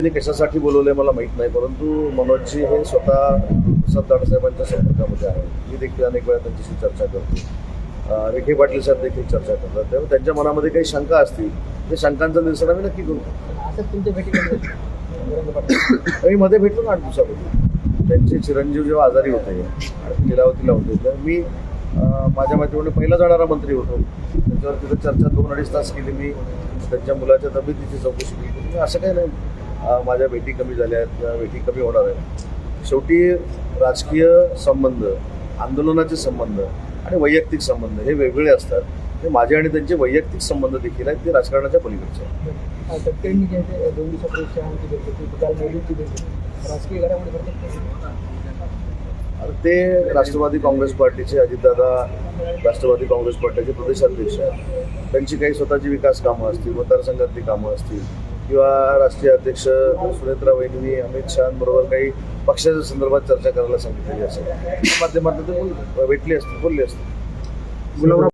त्यांनी कशासाठी बोलवलंय मला माहीत नाही, परंतु मनोजजी हे स्वतः साहेबांच्या संपर्कामध्ये आहे. मी देखील अनेक वेळा त्यांच्याशी चर्चा करतो. विखे पाटील साहेब देखील चर्चा करतात. तेव्हा त्यांच्या मनामध्ये काही शंका असतील ते शंकांचं निरसन आम्ही नक्की करू. मी मध्ये भेटलो ना 8 दिवसापूर्वी. त्यांचे चिरंजीव जेव्हा आजारी होते आणि लिलावतीला होते तर मी माझ्या माहितीप्रमाणे पहिला जाणारा मंत्री होतो. त्याच्यावर तिथं चर्चा 2-2.5 तास केली. मी त्यांच्या मुलाच्या तब्येतीची चौकशी केली. असं काही नाही माझ्या भेटी कमी झाल्या आहेत किंवा भेटी कमी होणार आहेत. शेवटी राजकीय संबंध, आंदोलनाचे संबंध आणि वैयक्तिक संबंध हे वेगवेगळे असतात. ते माझे आणि त्यांचे वैयक्तिक संबंध देखील आहेत, ते राजकारणाच्या पलीकडचे आहेत. ते राष्ट्रवादी काँग्रेस पार्टीचे अजितदादा राष्ट्रवादी काँग्रेस पार्टीचे प्रदेशाध्यक्ष आहेत. त्यांची काही स्वतःची विकास कामं असतील, मतदारसंघातली कामं असतील किंवा राष्ट्रीय अध्यक्ष सुनेत्रा वहिनी अमित शहाबरोबर काही पक्षाच्या संदर्भात चर्चा करायला सांगितलेली असेल, माध्यमातून ते भेटले असतील, बोलले असतील.